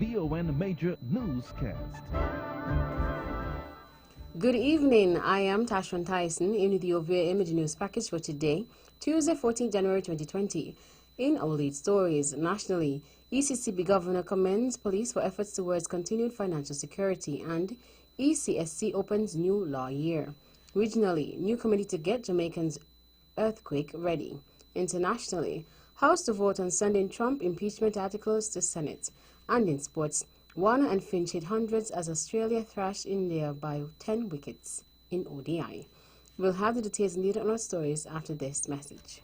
VON Major Newscast. Good evening, I am Tashwan Tyson in with your VOA Image News package for today, Tuesday, 14 January 2020. In our lead stories, nationally, ECCB Governor commends police for efforts towards continued financial security, and ECSC opens new law year. Regionally, new committee to get Jamaicans earthquake ready. Internationally, House to vote on sending Trump impeachment articles to Senate. And in sports, Warner and Finch hit hundreds as Australia thrashed India by 10 wickets in ODI. We'll have the details needed on our stories after this message.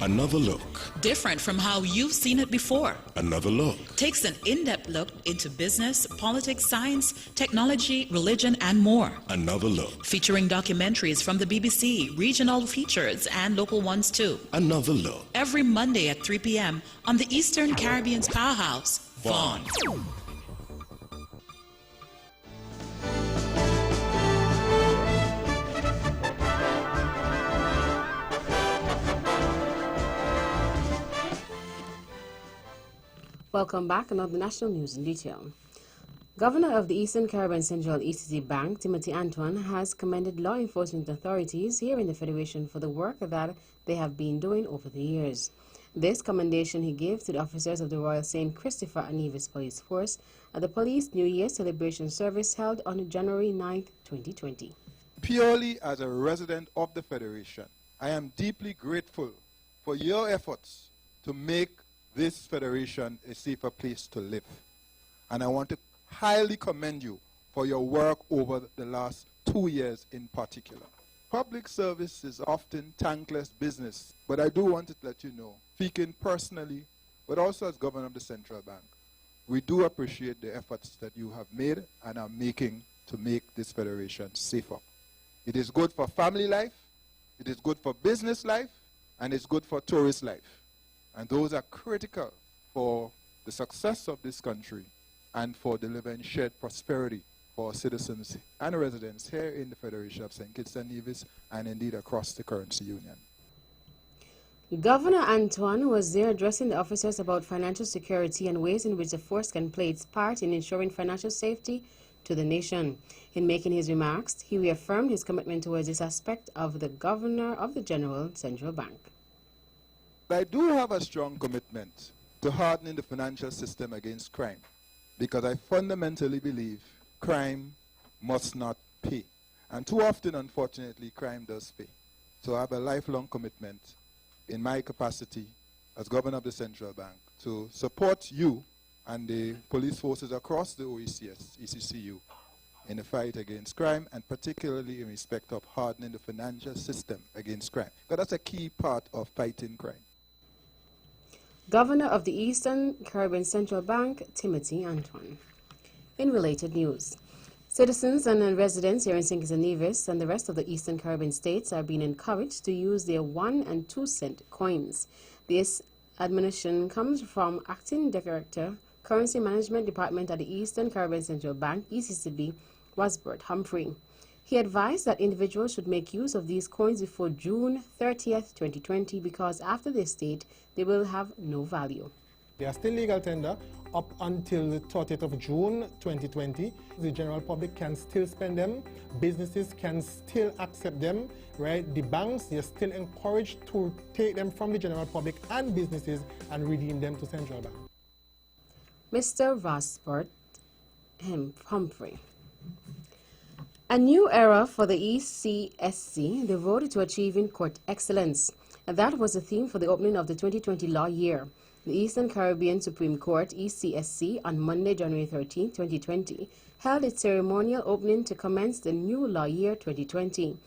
Another look. Different from how you've seen it before. Another look. Takes an in-depth look into business, politics, science, technology, religion, and more. Another look. Featuring documentaries from the BBC, regional features, and local ones too. Another look. Every Monday at 3 p.m. on the Eastern Caribbean's powerhouse, Vaughan. Welcome back, and now the national news in detail. Governor of the Eastern Caribbean Central ECC Bank, Timothy Antoine, has commended law enforcement authorities here in the Federation for the work that they have been doing over the years. This commendation he gave to the officers of the Royal St. Christopher and Nevis Police Force at the Police New Year celebration service held on January 9, 2020. Purely as a resident of the Federation, I am deeply grateful for your efforts to make this Federation a safer place to live. And I want to highly commend you for your work over the last 2 years in particular. Public service is often thankless business, but I do want to let you know, speaking personally, but also as Governor of the Central Bank, we do appreciate the efforts that you have made and are making to make this Federation safer. It is good for family life, it is good for business life, and it's good for tourist life. And those are critical for the success of this country and for delivering shared prosperity for our citizens and residents here in the Federation of St. Kitts and Nevis and indeed across the currency union. Governor Antoine was there addressing the officers about financial security and ways in which the force can play its part in ensuring financial safety to the nation. In making his remarks, he reaffirmed his commitment towards this aspect of the Governor of the General Central Bank. I do have a strong commitment to hardening the financial system against crime because I fundamentally believe crime must not pay. And too often, unfortunately, crime does pay. So I have a lifelong commitment in my capacity as Governor of the Central Bank to support you and the police forces across the OECS, ECCU, in the fight against crime, and particularly in respect of hardening the financial system against crime. Because that's a key part of fighting crime. Governor of the Eastern Caribbean Central Bank, Timothy Antoine. In related news, citizens and residents here in St. Kitts and Nevis and the rest of the Eastern Caribbean states are being encouraged to use their 1 and 2 cent coins. This admonition comes from Acting Director, Currency Management Department at the Eastern Caribbean Central Bank, ECCB, Wasbert Humphrey. He advised that individuals should make use of these coins before June 30th, 2020, because after this date, they will have no value. They are still legal tender up until the 30th of June 2020. The general public can still spend them. Businesses can still accept them, right? The banks, they're still encouraged to take them from the general public and businesses and redeem them to central bank. Mr. Wasbert Humphrey. A new era for the ECSC, devoted to achieving court excellence. That was the theme for the opening of the 2020 law year. The Eastern Caribbean Supreme Court, ECSC, on Monday, January 13, 2020, held its ceremonial opening to commence the new law year 2020.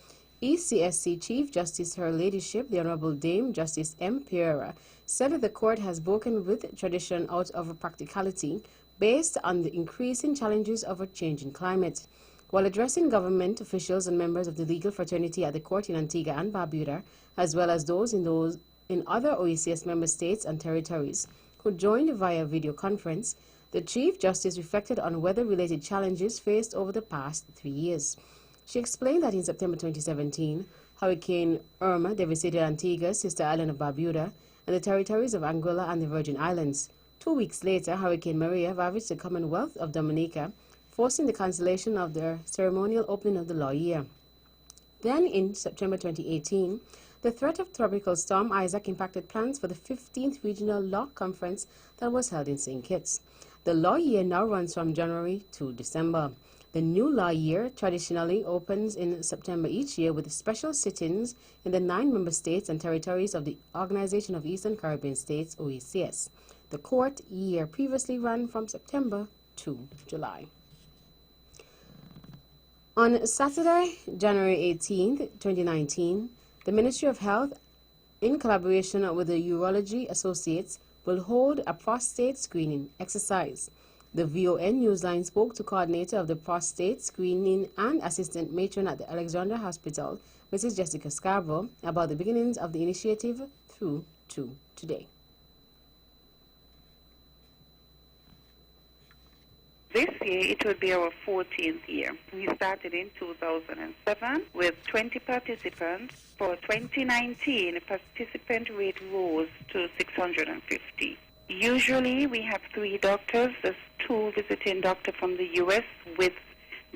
ECSC Chief Justice Her Ladyship, the Honorable Dame Justice M. Pereira, said that the court has broken with tradition out of practicality based on the increasing challenges of a changing climate. While addressing government officials and members of the legal fraternity at the court in Antigua and Barbuda, as well as those in other OECS member states and territories who joined via video conference, The Chief Justice reflected on weather-related challenges faced over the past 3 years. She explained that in September 2017, Hurricane Irma devastated Antigua, sister island of Barbuda, and the territories of Anguilla and the Virgin Islands. 2 weeks later, Hurricane Maria ravaged the Commonwealth of Dominica, forcing the cancellation of their ceremonial opening of the law year. Then, in September 2018, the threat of Tropical Storm Isaac impacted plans for the 15th Regional Law Conference that was held in St. Kitts. The law year now runs from January to December. The new law year traditionally opens in September each year with special sit-ins in the 9 member states and territories of the Organization of Eastern Caribbean States, OECS. The court year previously ran from September to July. On Saturday, January 18, 2019, the Ministry of Health, in collaboration with the Urology Associates, will hold a prostate screening exercise. The VON Newsline spoke to coordinator of the prostate screening and assistant matron at the Alexandra Hospital, Mrs. Jessica Scarborough, about the beginnings of the initiative through to today. This year, it will be our 14th year. We started in 2007 with 20 participants. For 2019, the participant rate rose to 650. Usually, we have 3 doctors. There's 2 visiting doctors from the U.S. with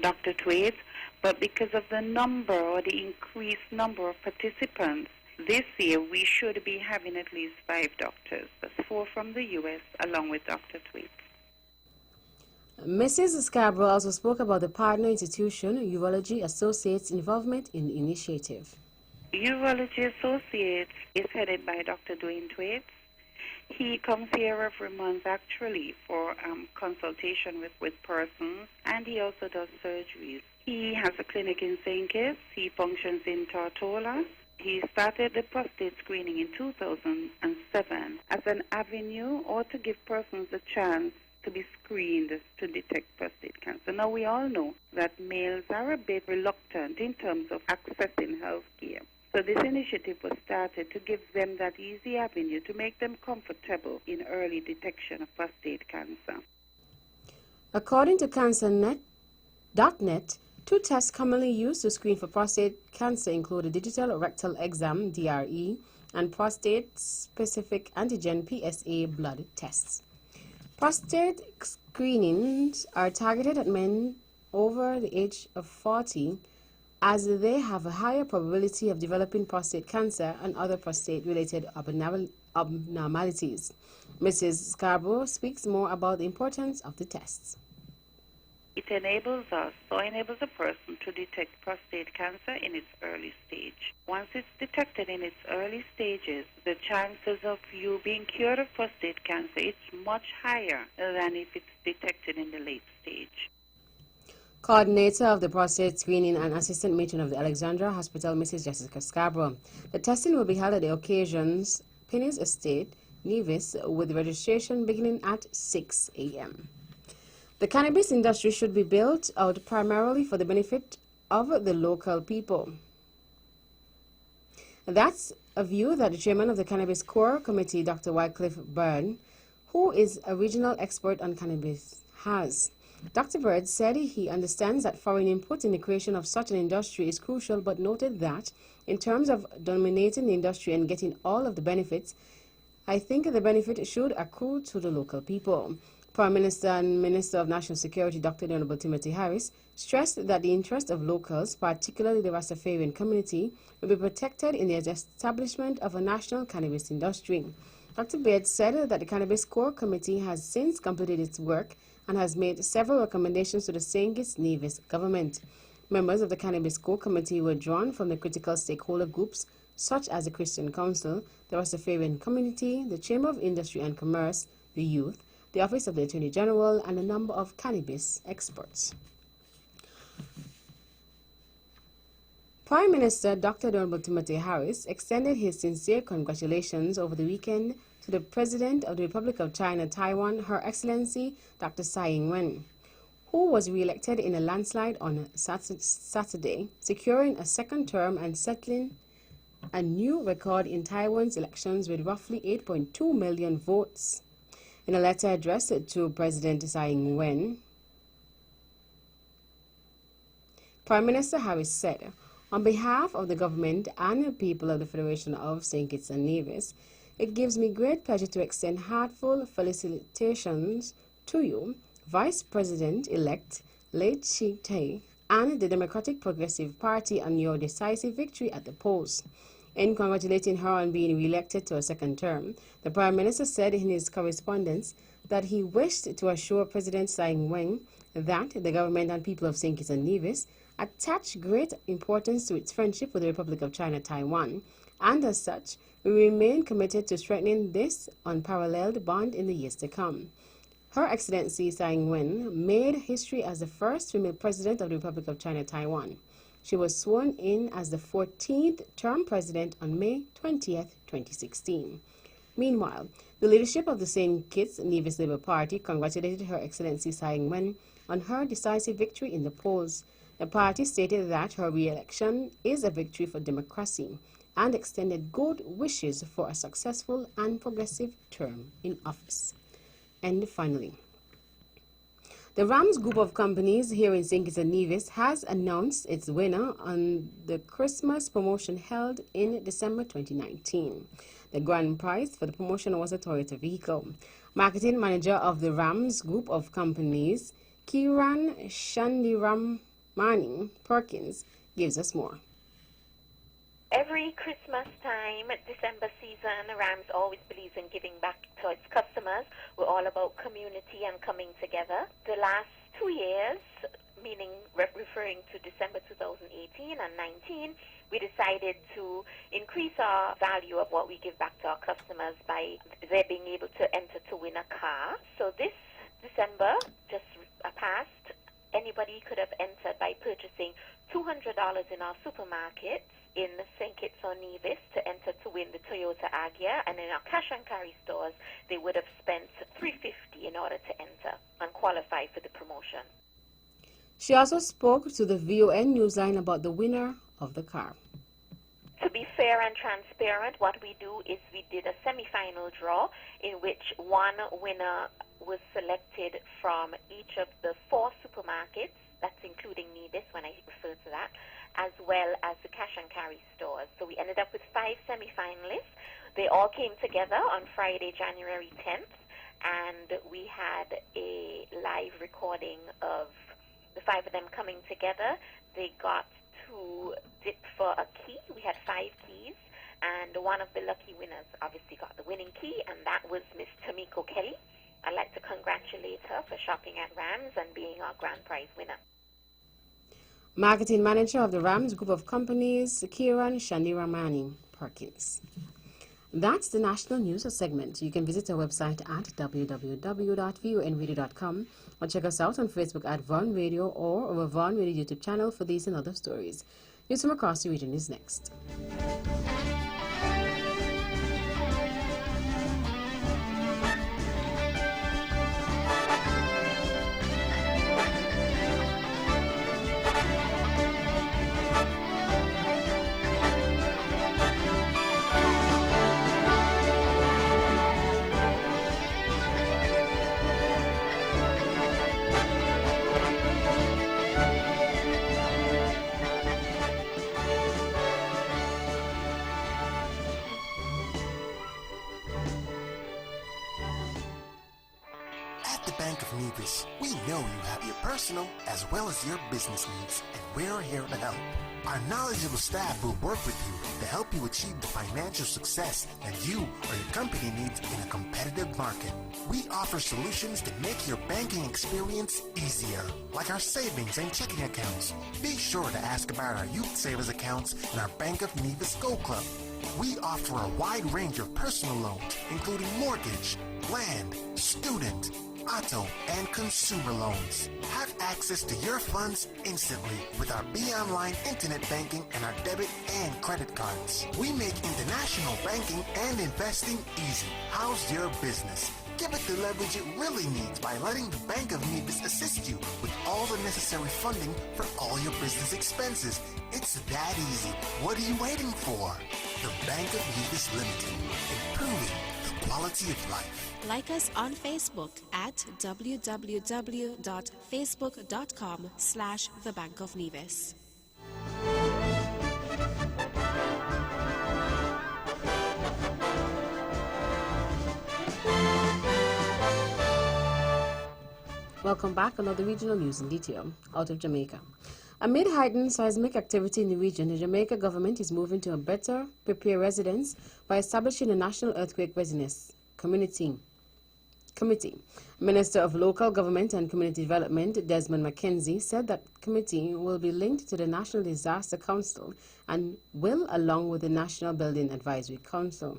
Dr. Thwaites. But because of the number or the increased number of participants, this year we should be having at least 5 doctors. That's 4 from the U.S. along with Dr. Thwaites. Mrs. Scarborough also spoke about the partner institution, Urology Associates' involvement in the initiative. Urology Associates is headed by Dr. Dwayne Thwaites. He comes here every month actually for consultation with persons, and he also does surgeries. He has a clinic in St. Kitts. He functions in Tortola. He started the prostate screening in 2007 as an avenue or to give persons a chance to be screened to detect prostate cancer. Now, we all know that males are a bit reluctant in terms of accessing health care. So this initiative was started to give them that easy avenue to make them comfortable in early detection of prostate cancer. According to CancerNet.net, 2 tests commonly used to screen for prostate cancer include a digital rectal exam, DRE, and prostate-specific antigen, PSA, blood tests. Prostate screenings are targeted at men over the age of 40 as they have a higher probability of developing prostate cancer and other prostate-related abnormalities. Mrs. Scarborough speaks more about the importance of the tests. It enables a person to detect prostate cancer in its early stage. Once it's detected in its early stages, the chances of you being cured of prostate cancer is much higher than if it's detected in the late stage. Coordinator of the prostate screening and assistant matron of the Alexandra Hospital, Mrs. Jessica Scarborough. The testing will be held at the occasion's Penny's Estate, Nevis, with registration beginning at 6 a.m. The cannabis industry should be built out primarily for the benefit of the local people. That's a view that the chairman of the Cannabis Core Committee, Dr. Wycliffe Byrne, who is a regional expert on cannabis, has. Dr. Byrne said he understands that foreign input in the creation of such an industry is crucial, but noted that in terms of dominating the industry and getting all of the benefits, I think the benefit should accrue to the local people. Prime Minister and Minister of National Security, Dr. Honorable Timothy Harris, stressed that the interest of locals, particularly the Rastafarian community, will be protected in the establishment of a national cannabis industry. Dr. Baird said that the Cannabis Core Committee has since completed its work and has made several recommendations to the St. Kitts Nevis government. Members of the Cannabis Core Committee were drawn from the critical stakeholder groups such as the Christian Council, the Rastafarian community, the Chamber of Industry and Commerce, the youth, the Office of the Attorney General, and a number of cannabis experts. Prime Minister Dr. Honorable Timothy Harris extended his sincere congratulations over the weekend to the President of the Republic of China, Taiwan, Her Excellency Dr. Tsai Ing-wen, who was re-elected in a landslide on Saturday, securing a second term and settling a new record in Taiwan's elections with roughly 8.2 million votes. In a letter addressed to President Tsai Ing-wen, Prime Minister Harris said, "On behalf of the government and the people of the Federation of St. Kitts and Nevis, it gives me great pleasure to extend heartfelt felicitations to you, Vice President-elect Late Chi Tay, and the Democratic Progressive Party on your decisive victory at the polls." In congratulating her on being re-elected to a second term, the Prime Minister said in his correspondence that he wished to assure President Tsai Ing-wen that the government and people of St. Kitts and Nevis attach great importance to its friendship with the Republic of China, Taiwan, and as such, we remain committed to strengthening this unparalleled bond in the years to come. Her Excellency Tsai Ing-wen made history as the first female president of the Republic of China, Taiwan. She was sworn in as the 14th term president on May 20th, 2016. Meanwhile, the leadership of the St. Kitts Nevis Labour Party congratulated Her Excellency Tsai Ing-wen on her decisive victory in the polls. The party stated that her re-election is a victory for democracy and extended good wishes for a successful and progressive term in office. And finally, the Rams Group of Companies here in St. Kitts and Nevis has announced its winner on the Christmas promotion held in December 2019. The grand prize for the promotion was a Toyota vehicle. Marketing manager of the Rams Group of Companies, Kiran Shandiramani Perkins, gives us more. Every Christmas time, December season, Rams always believes in giving back to its customers. We're all about community and coming together. The last 2 years, meaning referring to December 2018 and 19, we decided to increase our value of what we give back to our customers by their being able to enter to win a car. So this December, just passed, anybody could have entered by purchasing $200 in our supermarkets in St. Kitts or Nevis to enter to win the Toyota Agya, and in our cash and carry stores, they would have spent $350 in order to enter and qualify for the promotion. She also spoke to the VON Newsline about the winner of the car. To be fair and transparent, what we do is we did a semi-final draw in which one winner was selected from each of the 4 supermarkets, that's including Nevis when I refer to that, as well as the cash and carry stores. So we ended up with 5 semi-finalists. They all came together on Friday, January 10th, and we had a live recording of the 5 of them coming together. They got to dip for a key. We had 5 keys, and one of the lucky winners obviously got the winning key, and that was Miss Tamiko Kelly. I'd like to congratulate her for shopping at Rams and being our grand prize winner. Marketing manager of the Rams Group of Companies, Kiran Shandiramani Perkins. That's the national news segment. You can visit our website at www.vonradio.com or check us out on Facebook at Von Radio or our Von Radio YouTube channel for these and other stories. News from across the region is next. Bank of Nevis, we know you have your personal as well as your business needs, and we're here to help. Our knowledgeable staff will work with you to help you achieve the financial success that you or your company needs in a competitive market. We offer solutions to make your banking experience easier, like our savings and checking accounts. Be sure to ask about our youth savers accounts and our Bank of Nevis Go Club. We offer a wide range of personal loans, including mortgage, land, student, auto, and consumer loans. Have access to your funds instantly with our BeOnline internet banking and our debit and credit cards. We make international banking and investing easy. How's your business? Give it the leverage it really needs by letting the Bank of Nevis assist you with all the necessary funding for all your business expenses. It's that easy. What are you waiting for? The Bank of Nevis Limited, improving the quality of life. Like us on Facebook at www.facebook.com/The Bank of Nevis. Welcome back. Another regional news in detail out of Jamaica. Amid heightened seismic activity in the region, the Jamaica government is moving to a better prepare residents by establishing a National Earthquake Readiness Committee. Minister of Local Government and Community Development, Desmond McKenzie, said that committee will be linked to the National Disaster Council and will along with the National Building Advisory Council.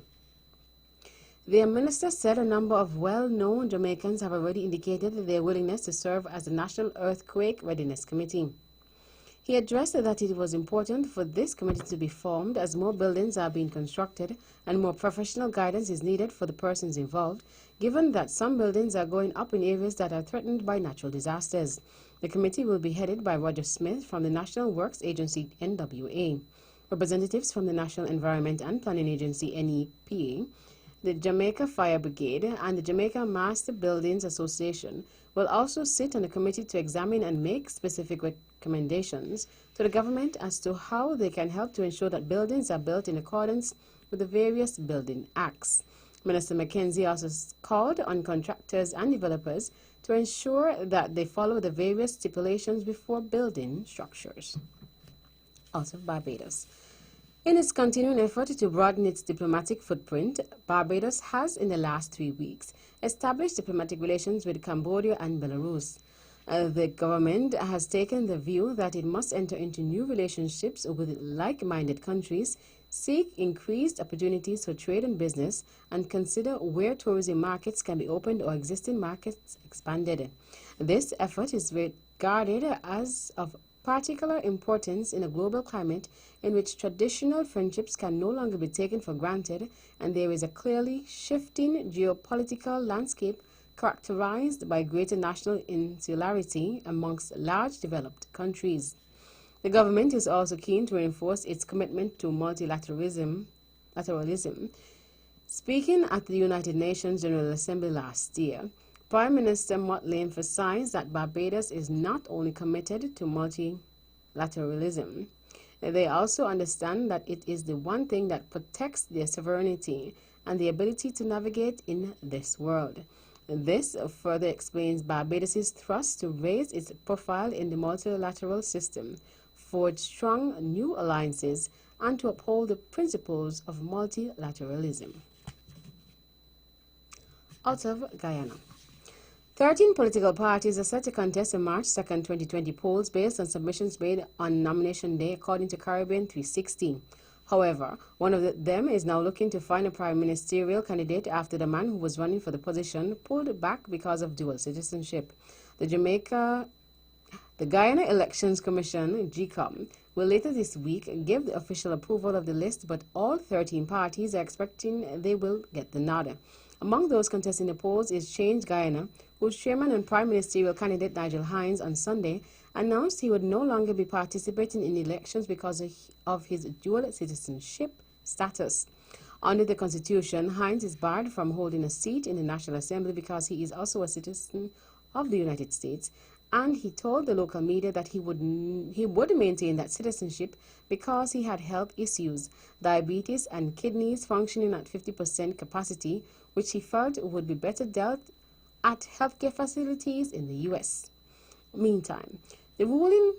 The minister said a number of well-known Jamaicans have already indicated their willingness to serve as the National Earthquake Readiness Committee. He addressed that it was important for this committee to be formed as more buildings are being constructed and more professional guidance is needed for the persons involved, given that some buildings are going up in areas that are threatened by natural disasters. The committee will be headed by Roger Smith from the National Works Agency, NWA, representatives from the National Environment and Planning Agency, NEPA, the Jamaica Fire Brigade, and the Jamaica Master Buildings Association will also sit on the committee to examine and make specific recommendations to the government as to how they can help to ensure that buildings are built in accordance with the various building acts. Minister McKenzie also called on contractors and developers to ensure that they follow the various stipulations before building structures. Out of Barbados. In its continuing effort to broaden its diplomatic footprint, Barbados has, in the last 3 weeks, established diplomatic relations with Cambodia and Belarus. The government has taken the view that it must enter into new relationships with like-minded countries, seek increased opportunities for trade and business, and consider where tourism markets can be opened or existing markets expanded. This effort is regarded as of particular importance in a global climate in which traditional friendships can no longer be taken for granted, and there is a clearly shifting geopolitical landscape characterized by greater national insularity amongst large developed countries. The government is also keen to reinforce its commitment to multilateralism. Speaking at the United Nations General Assembly last year, Prime Minister Motley emphasized that Barbados is not only committed to multilateralism, they also understand that it is the one thing that protects their sovereignty and the ability to navigate in this world. This further explains Barbados' thrust to raise its profile in the multilateral system, forge strong new alliances, and to uphold the principles of multilateralism. Out of Guyana. 13 political parties are set to contest the March 2, 2020 polls based on submissions made on nomination day, according to Caribbean 360. However, one of them is now looking to find a prime ministerial candidate after the man who was running for the position pulled back because of dual citizenship. The Guyana Elections Commission, GECOM, will later this week give the official approval of the list, but all 13 parties are expecting they will get the nod. Among those contesting the polls is Change Guyana, whose chairman and prime ministerial candidate Nigel Hines on Sunday announced he would no longer be participating in elections because of his dual citizenship status. Under the Constitution, Hines is barred from holding a seat in the National Assembly because he is also a citizen of the United States, and he told the local media that he would maintain that citizenship because he had health issues, diabetes and kidneys functioning at 50% capacity, which he felt would be better dealt at healthcare facilities in the U.S. Meantime, the ruling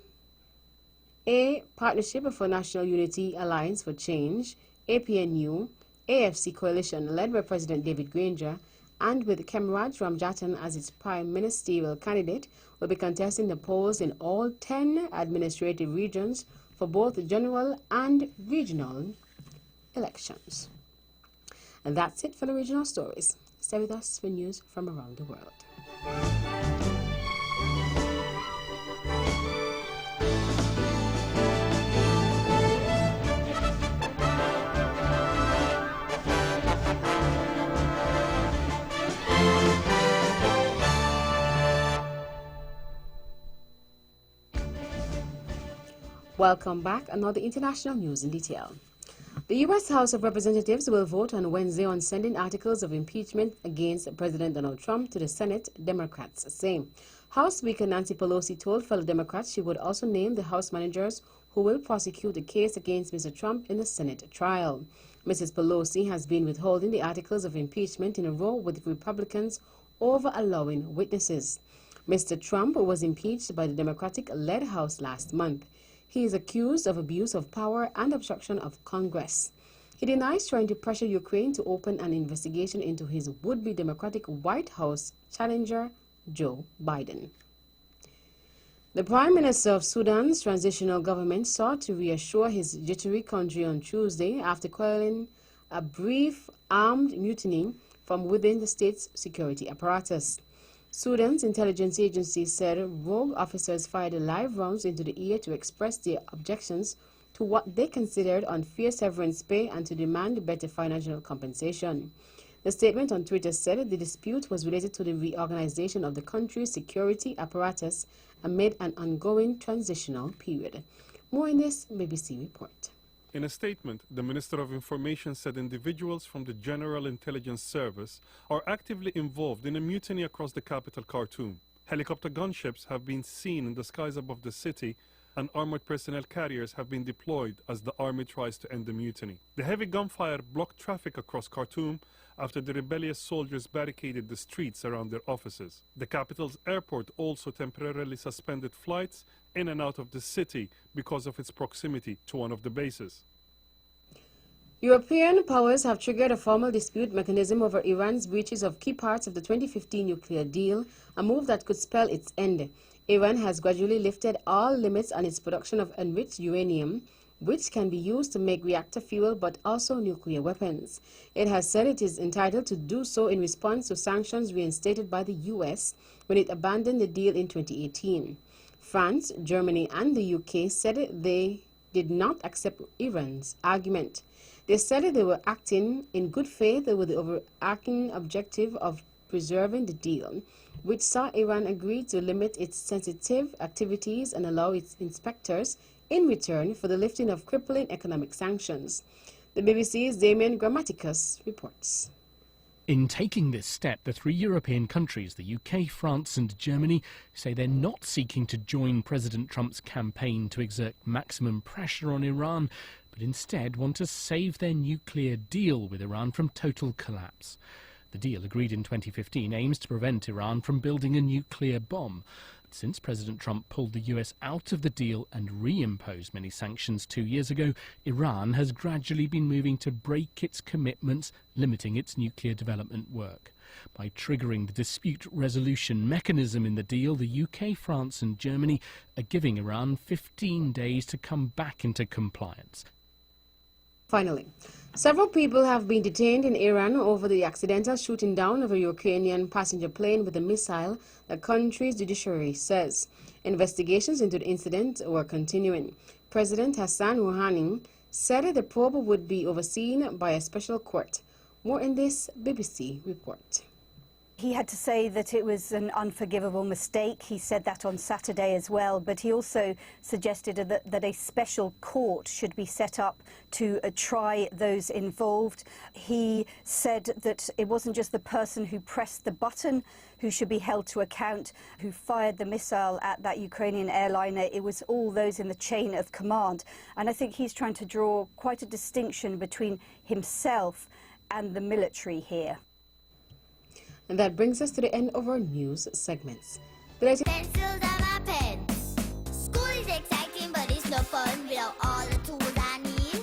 Partnership for National Unity Alliance for Change, APNU, AFC coalition led by President David Granger, and with Kemraj Ramjatan as its prime ministerial candidate, will be contesting the polls in all 10 administrative regions for both general and regional elections. And that's it for the regional stories. Stay with us for news from around the world. Welcome back. Another international news in detail. The U.S. House of Representatives will vote on Wednesday on sending articles of impeachment against President Donald Trump to the Senate, Democrats say. House Speaker Nancy Pelosi told fellow Democrats she would also name the House managers who will prosecute the case against Mr. Trump in the Senate trial. Mrs. Pelosi has been withholding the articles of impeachment in a row with Republicans over allowing witnesses. Mr. Trump was impeached by the Democratic-led House last month. He is accused of abuse of power and obstruction of Congress. He denies trying to pressure Ukraine to open an investigation into his would-be Democratic White House challenger, Joe Biden. The Prime Minister of Sudan's transitional government sought to reassure his jittery country on Tuesday after quelling a brief armed mutiny from within the state's security apparatus. Sudan's intelligence agency said rogue officers fired live rounds into the air to express their objections to what they considered unfair severance pay and to demand better financial compensation. The statement on Twitter said the dispute was related to the reorganization of the country's security apparatus amid an ongoing transitional period. More in this BBC report. In a statement, the Minister of Information said individuals from the General Intelligence Service are actively involved in a mutiny across the capital, Khartoum. Helicopter gunships have been seen in the skies above the city, and armored personnel carriers have been deployed as the army tries to end the mutiny. The heavy gunfire blocked traffic across Khartoum after the rebellious soldiers barricaded the streets around their offices. The capital's airport also temporarily suspended flights in and out of the city because of its proximity to one of the bases. European powers have triggered a formal dispute mechanism over Iran's breaches of key parts of the 2015 nuclear deal, a move that could spell its end. Iran has gradually lifted all limits on its production of enriched uranium, which can be used to make reactor fuel but also nuclear weapons. It has said it is entitled to do so in response to sanctions reinstated by the U.S. when it abandoned the deal in 2018. France, Germany and the UK said they did not accept Iran's argument. They said they were acting in good faith with the overarching objective of preserving the deal, which saw Iran agree to limit its sensitive activities and allow its inspectors in return for the lifting of crippling economic sanctions. The BBC's Damien Grammaticus reports. In taking this step, the three European countries, the UK, France and Germany, say they're not seeking to join President Trump's campaign to exert maximum pressure on Iran, but instead want to save their nuclear deal with Iran from total collapse. The deal, agreed in 2015, aims to prevent Iran from building a nuclear bomb. Since President Trump pulled the US out of the deal and reimposed many sanctions 2 years ago, Iran has gradually been moving to break its commitments, limiting its nuclear development work. By triggering the dispute resolution mechanism in the deal, the UK, France and Germany are giving Iran 15 days to come back into compliance. Finally, several people have been detained in Iran over the accidental shooting down of a Ukrainian passenger plane with a missile, the country's judiciary says. Investigations into the incident were continuing. President Hassan Rouhani said the probe would be overseen by a special court. More in this BBC report. He had to say that it was an unforgivable mistake. He said that on Saturday as well, but he also suggested that a special court should be set up to try those involved. He said that it wasn't just the person who pressed the button who should be held to account, who fired the missile at that Ukrainian airliner. It was all those in the chain of command. And I think he's trying to draw quite a distinction between himself and the military here. And that brings us to the end of our news segments. Pencils and my pens. School is exciting, but it's no fun without all the tools I need.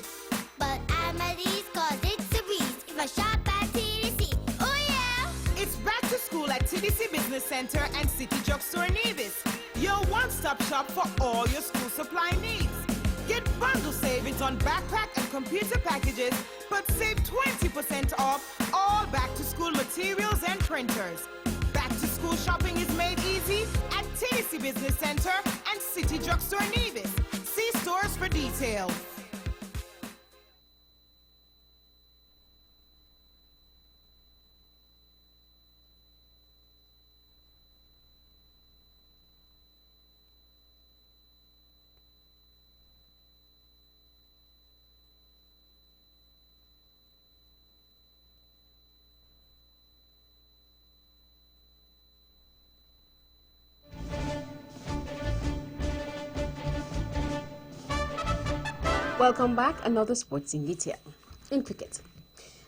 But I'm at ease cause it's a breeze if I shop at TDC. Oh yeah! It's back to school at TDC Business Center and City Drugstore Nevis. Your one-stop shop for all your school supply needs. Get bundle savings on backpack and computer packages, but save 20% off all back-to-school materials and printers. Back-to-school shopping is made easy at TDC Business Center and City Drugstore Nevis. See stores for details. Welcome back. Another sports in detail. In cricket,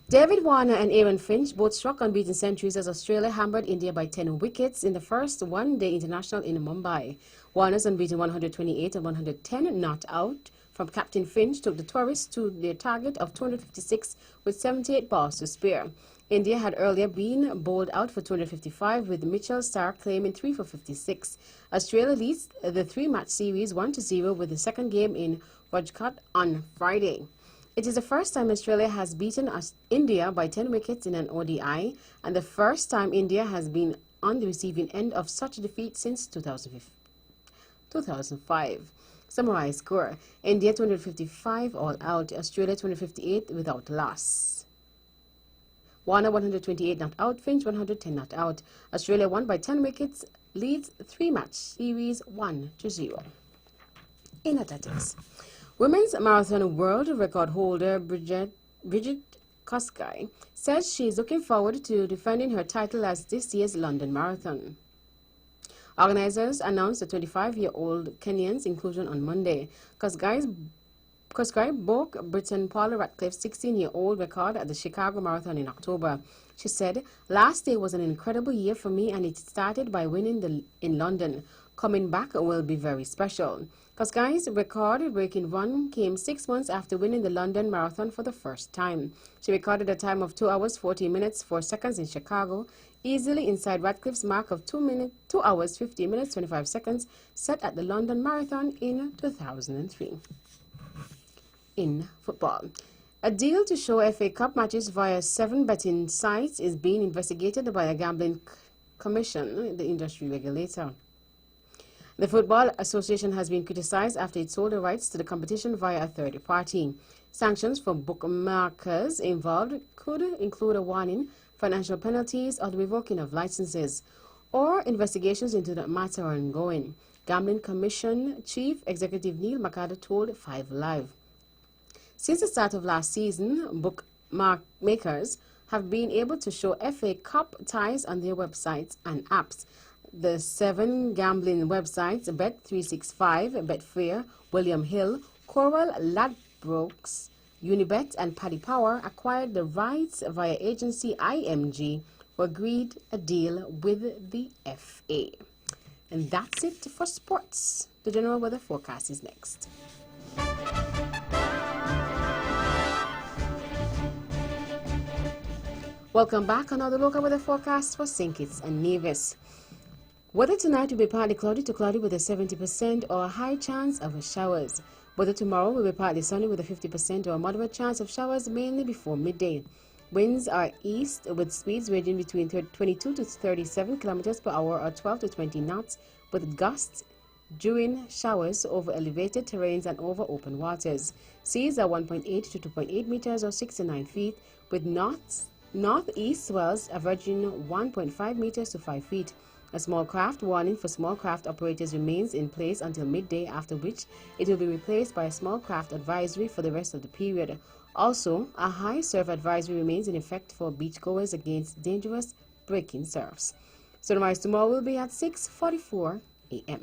David Warner and Aaron Finch both struck unbeaten centuries as Australia hammered India by 10 wickets in the first one-day international in Mumbai. Warner's unbeaten 128 and 110 not out from captain Finch took the tourists to their target of 256 with 78 balls to spare. India had earlier been bowled out for 255 with Mitchell Starc claiming 3 for 56. Australia leads the three-match series 1-0 with the second game in Rajkot on Friday. It is the first time Australia has beaten India by 10 wickets in an ODI and the first time India has been on the receiving end of such a defeat since 2005. Summarized score: India 255 all out, Australia 258 without loss. Warner 128 not out, Finch 110 not out. Australia won by 10 wickets, leads three-match series 1-0. In athletics, women's marathon world record holder Bridget Kosgei says she is looking forward to defending her title at this year's London Marathon. Organizers announced the 25-year-old Kenyan's inclusion on Monday. Kosgei broke Britain Paula Radcliffe's 16-year-old record at the Chicago Marathon in October. She said, "Last year was an incredible year for me and it started by winning in London. Coming back will be very special." Kosgei's record-breaking run came 6 months after winning the London Marathon for the first time. She recorded a time of 2 hours 14 minutes 4 seconds in Chicago, easily inside Radcliffe's mark of 2 hours 15 minutes 25 seconds set at the London Marathon in 2003. In football, a deal to show FA Cup matches via 7 betting sites is being investigated by a gambling commission, the industry regulator. The Football Association has been criticized after it sold the rights to the competition via a third party. Sanctions for bookmakers involved could include a warning, financial penalties, or the revoking of licenses, or investigations into the matter are ongoing. Gambling Commission Chief Executive Neil McAdoo told 5 Live. Since the start of last season, bookmakers have been able to show FA Cup ties on their websites and apps. The 7 gambling websites, Bet365, Betfair, William Hill, Coral, Ladbrokes, Unibet, and Paddy Power acquired the rights via agency IMG, who agreed a deal with the FA. And that's it for sports. The general weather forecast is next. Welcome back. Another look at weather forecast for St. Kitts and Nevis. Weather tonight will be partly cloudy to cloudy with a 70% or a high chance of showers. Weather tomorrow will be partly sunny with a 50% or a moderate chance of showers, mainly before midday. Winds are east with speeds ranging between 22 to 37 kilometers per hour or 12 to 20 knots, with gusts during showers over elevated terrains and over open waters. Seas are 1.8 to 2.8 meters or 6 to 9 feet, with northeast swells averaging 1.5 meters to 5 feet. A small craft warning for small craft operators remains in place until midday, after which it will be replaced by a small craft advisory for the rest of the period. Also, a high surf advisory remains in effect for beachgoers against dangerous breaking surfs. Sunrise tomorrow will be at 6:44 a.m.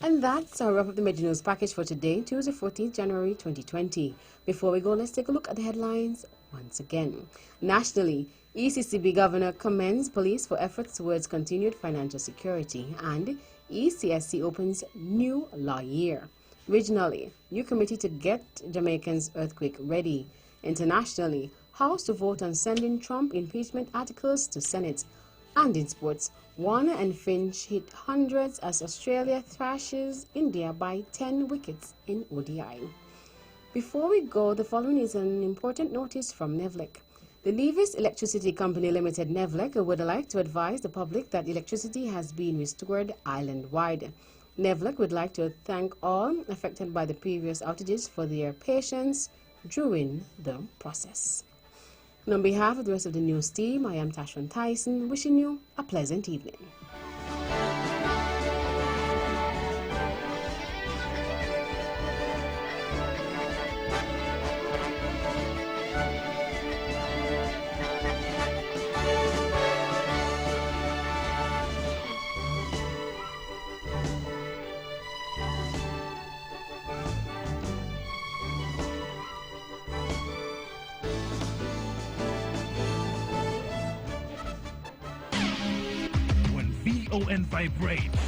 And that's our wrap up the Major News package for today, Tuesday, 14th January 2020. Before we go, let's take a look at the headlines once again. Nationally, ECCB Governor commends police for efforts towards continued financial security, and ECSC opens new law year. Regionally, new committee to get Jamaicans earthquake ready. Internationally, House to vote on sending Trump impeachment articles to Senate. And in sports, Warner and Finch hit hundreds as Australia thrashes India by 10 wickets in ODI. Before we go, the following is an important notice from NEVLEC. The Nevis Electricity Company Limited, NEVLEC, would like to advise the public that electricity has been restored island-wide. NEVLEC would like to thank all affected by the previous outages for their patience during the process. And on behalf of the rest of the news team, I am Tashwan Tyson, wishing you a pleasant evening. and vibrate.